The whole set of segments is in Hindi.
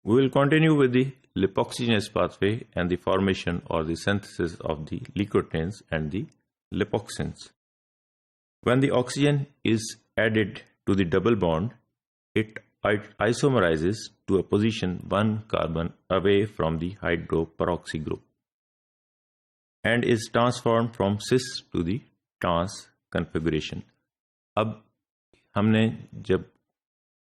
We will continue with the lipoxygenase pathway and the formation or the synthesis of the leukotrienes and the lipoxins. When the oxygen is added to the double bond, it isomerizes to a position 1 carbon away from the hydroperoxy group and is transformed from cis to the trans configuration. अब हमने जब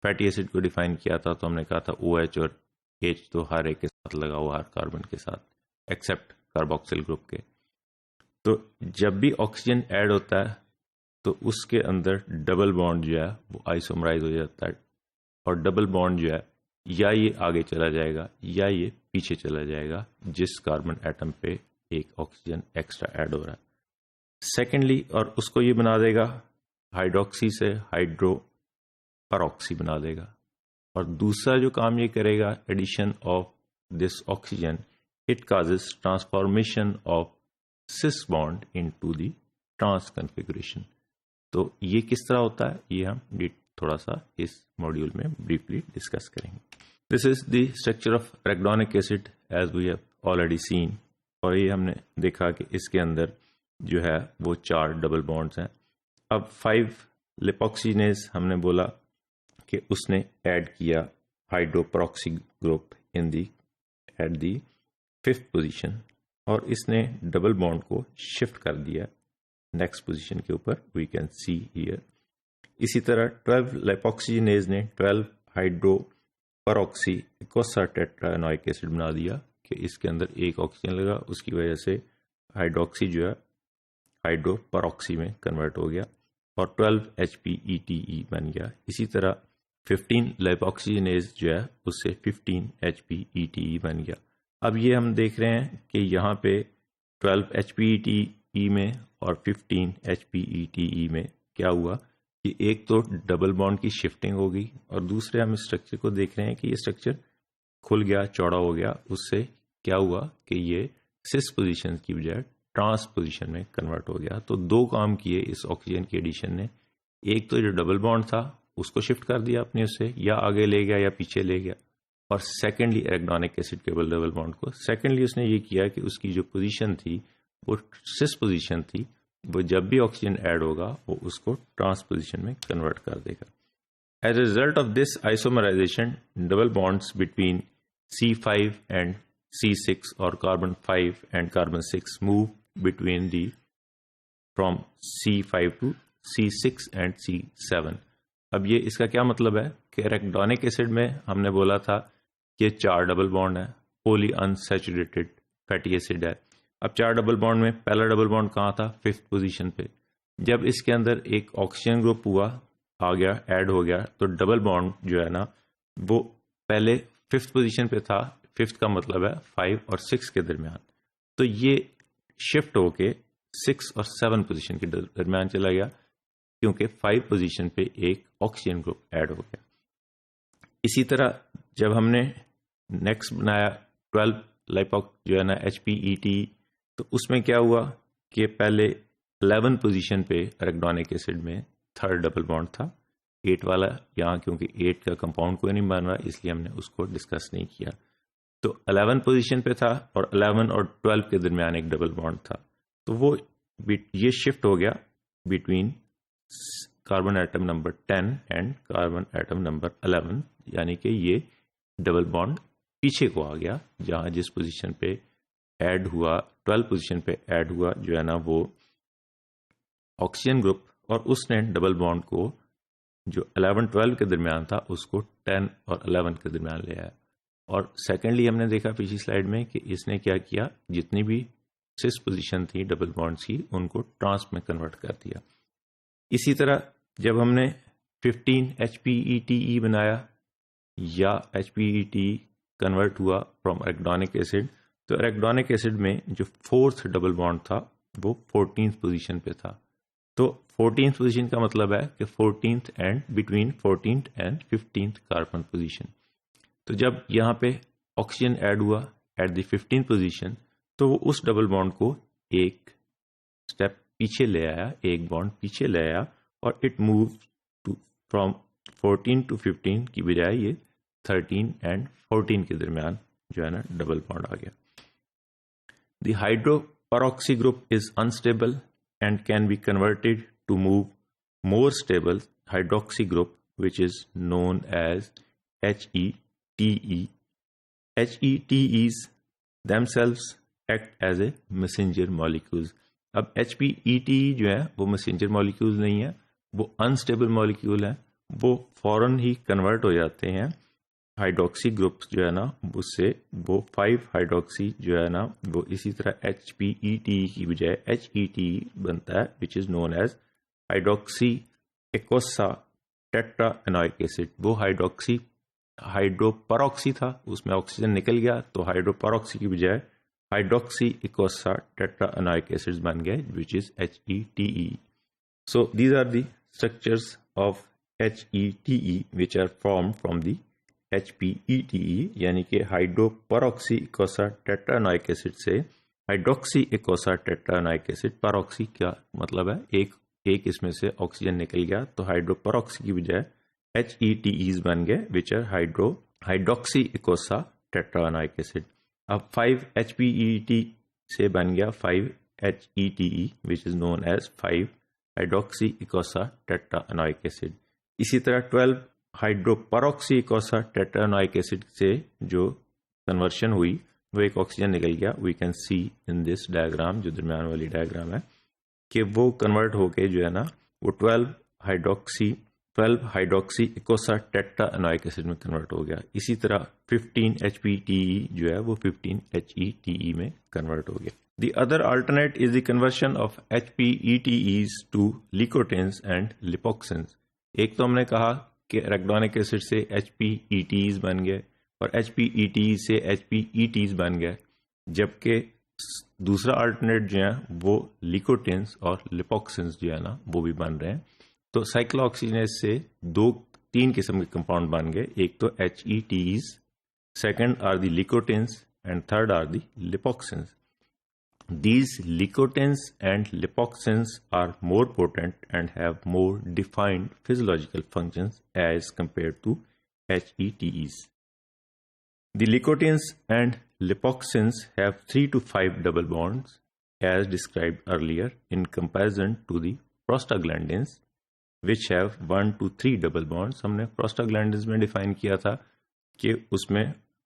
फैटी एसिड को डिफाइन किया था तो हमने कहा था OH और H तो हर एक के साथ लगा हुआ, हर कार्बन के साथ एक्सेप्ट कार्बोक्सिल ग्रुप के। तो जब भी ऑक्सीजन ऐड होता है तो उसके अंदर डबल बॉन्ड जो है वो आइसोमराइज हो जाता है, और डबल बॉन्ड जो है या ये आगे चला जाएगा या ये पीछे चला जाएगा जिस कार्बन एटम पे एक ऑक्सीजन एक्स्ट्रा ऐड हो रहा है। सेकेंडली, और उसको ये बना देगा हाइड्रोक्सी से हाइड्रो परऑक्सी बना देगा। और दूसरा जो काम ये करेगा, addition of this oxygen, it causes transformation of cis bond into the trans configuration. तो ये किस तरह होता है ये हम थोड़ा सा इस मॉड्यूल में ब्रीफली डिस्कस करेंगे। This is the structure of arachidonic acid as we have already seen. और ये हमने देखा कि इसके अंदर जो है वो 4 डबल बॉन्ड्स हैं। अब 5 लिपोक्सिनेज हमने बोला कि उसने ऐड किया hydroperoxy group in the at the 5th position, और इसने डबल बॉन्ड को शिफ्ट कर दिया नेक्स्ट पोजीशन के ऊपर, वी कैन सी हियर। इसी तरह 12 लिपोक्सिनेज ने 12 हाइड्रोपेरोक्सी इकोसा टेट्रानोइक एसिड बना दिया कि इसके अंदर एक ऑक्सीजन लगा, उसकी वजह से हाइड्रोक्सी जो है हाइड्रोपेरोक्सी में कन्वर्ट हो गया और 12 HPETE बन गया। इसी तरह 15 लिपोक्सिनेज जो है उससे 15 HPETE बन गया। अब ये हम देख रहे हैं कि यहाँ पे 12 HPETE में और 15 HPETE में क्या हुआ कि एक तो डबल बॉन्ड की शिफ्टिंग हो गई, और दूसरे हम स्ट्रक्चर को देख रहे हैं कि ये स्ट्रक्चर खुल गया, चौड़ा हो गया। उससे क्या हुआ कि ये सिस पोजीशन की बजाय ट्रांस पोजीशन में कन्वर्ट हो गया। तो 2 काम किए इस ऑक्सीजन के एडिशन ने। एक तो जो डबल बॉन्ड था उसको शिफ्ट कर दिया अपने उससे, या आगे ले गया या पीछे ले गया, और सेकेंडली एरेक्डोनिक एसिड के डबल बॉन्ड को सेकेंडली उसने ये किया कि उसकी जो पोजीशन थी वो सिस पोजीशन थी, वो जब भी ऑक्सीजन ऐड होगा वो उसको ट्रांस पोजीशन में कन्वर्ट कर देगा। As a result of this isomerisation, double bonds between C5 and C6 और carbon 5 and carbon 6 move between the from C5 to C6 and C7। अब ये इसका क्या मतलब है कि एरेक्डोनिक एसिड में हमने बोला था कि 4 डबल बॉन्ड है, पोली अनसैचुरेटेड फैटी एसिड है। अब 4 डबल बॉन्ड में पहला डबल बॉन्ड कहाँ था? 5th पोजीशन पे। जब इसके अंदर एक ऑक्सीजन ग्रुप हुआ, आ गया, ऐड हो गया, तो डबल बॉन्ड जो है ना वो पहले 5th पोजीशन पे था। 5th का मतलब है 5 और 6 के दरमियान। तो ये शिफ्ट होके 6 और 7 पोजीशन के दरमियान चला गया, क्योंकि 5 पोजीशन पे एक ऑक्सीजन ग्रुप ऐड हो गया। इसी तरह जब हमने नेक्स्ट बनाया 12 लाइपोक जो है ना HPET, तो उसमें क्या हुआ कि पहले 11 पोजीशन पे एरेक्डोनिक एसिड में 3rd डबल बॉन्ड था, 8 वाला। यहाँ क्योंकि 8 का कंपाउंड कोई नहीं बन रहा इसलिए हमने उसको डिस्कस नहीं किया। तो 11 पोजीशन पे था और 11 और 12 के दरमियान एक डबल बॉन्ड था। तो वो ये शिफ्ट हो गया between carbon atom number 10 and carbon atom number 11, यानी कि ये डबल बॉन्ड पीछे को आ गया, जहां जिस पोजीशन पे ऐड हुआ 12 पोजीशन पे ऐड हुआ जो है ना वो ऑक्सीजन ग्रुप, और उसने डबल बॉन्ड को जो 11-12 के दरमियान था उसको 10 और 11 के दरमियान ले आया। और सेकेंडली हमने देखा पिछली स्लाइड में कि इसने क्या किया, जितनी भी सिस पोजीशन थी डबल बॉन्ड्स की उनको ट्रांस में कन्वर्ट कर दिया। इसी तरह जब हमने 15 HPETE बनाया या HPET कन्वर्ट हुआ फ्रॉम एरेक्डोनिक एसिड, तो एरेक्डोनिक एसिड में जो 4th डबल बॉन्ड था वो 14th पोजीशन पे था। तो 14th पोजीशन का मतलब है कि 14th and between 14th and 15th carbon position. तो जब यहाँ पे ऑक्सीजन ऐड हुआ एट द 15th पोजीशन, तो वो उस डबल बॉन्ड को एक स्टेप पीछे ले आया, एक बॉन्ड पीछे ले आया, और it move to from 14 to 15 की बजाय ये 13 एंड 14 के दरमियान जो है ना डबल बॉन्ड आ गया। The hydroperoxy group is unstable and can be converted to move more stable hydroxy group which is known as HETE. HETEs themselves act as a messenger molecules. अब HPETE जो है वो मैसेंजर मॉलिक्यूल नहीं है, वो अनस्टेबल मॉलिक्यूल है, वो फौरन ही कन्वर्ट हो जाते हैं हाइड्रोक्सी ग्रुप्स जो है ना उससे, वो 5 हाइड्रोक्सी जो है ना वो इसी तरह HPETE की बजाय HETE बनता है which is known as hydroxy eicosatetraenoic acid. वो हाइड्रोपरऑक्सी था, उसमें ऑक्सीजन निकल गया तो हाइड्रोपरऑक्सी की बजाय hydroxy eicosatetraenoic acids बन गए which is HETE. So these are the structures of HETE which are form from the HPETE, यानी कि hydroperoxy eicosatetraenoic acid से hydroxy eicosatetraenoic acid. Peroxy क्या मतलब है, एक इसमें से ऑक्सीजन निकल गया तो हाइड्रोपरऑक्सी की बजाय HETEs बन गए which are hydroxy eicosatetraenoic acid. अब 5 HPET से बन गया 5 HETE which is known as 5 hydroxy eicosatetraenoic acid. इसी तरह 12 हाइड्रोपरऑक्सी इकोसा टेट्रा एनोइक एसिड से जो कन्वर्शन हुई वो एक ऑक्सीजन निकल गया। We can see in this diagram, जो दरमियान वाली डायग्राम है, कि वो कन्वर्ट होके जो है ना वो 12 hydroxy eicosatetraenoic acid में कन्वर्ट हो गया। इसी तरह 15 HPTE जो है वो 15 HETE में कन्वर्ट हो गया। The other alternate is the conversion of HPETEs to leukotrienes and lipoxins. एक तो हमने कहा कि एराकिडोनिक एसिड से HPETs बन गए और HPETs से HPETs बन गए, जबकि दूसरा अल्टरनेट जो है वो लिकोटेन्स और लिपोक्सिन्स जो है ना वो भी बन रहे हैं। तो साइक्लोऑक्सीजनेज से 3 किस्म के कंपाउंड बन गए, एक तो HETs, second are the leukotrienes and third are the lipoxins. These licotins and lipoxins are more potent and have more defined physiological functions as compared to HETs. The licotins and lipoxins have 3 to 5 double bonds as described earlier in comparison to the prostaglandins which have 1 to 3 double bonds. हमने prostaglandins में define किया था कि उसमें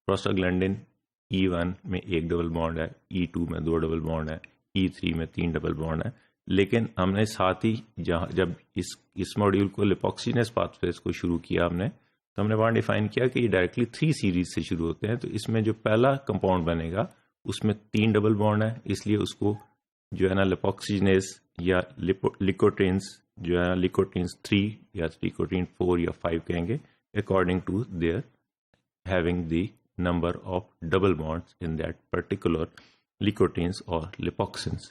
prostaglandin E1 में 1 डबल बॉन्ड है, E2 में 2 डबल बॉन्ड है, E3 में 3 डबल बॉन्ड है। लेकिन हमने साथ ही जब इस मॉड्यूल को लिपोक्सिनेस पाथवेज को शुरू किया हमने, तो हमने वहाँ डिफाइन किया कि ये डायरेक्टली 3 सीरीज से शुरू होते हैं। तो इसमें जो पहला कंपाउंड बनेगा उसमें 3 डबल बॉन्ड है, इसलिए उसको जो है ना लिपोक्सिनेस या लिकोटेन्स जो है ना लिकोटेन्स 3 या लिकोटेन 4 या 5 कहेंगे according to their having the number of double bonds in that particular licoteins or lipoxins.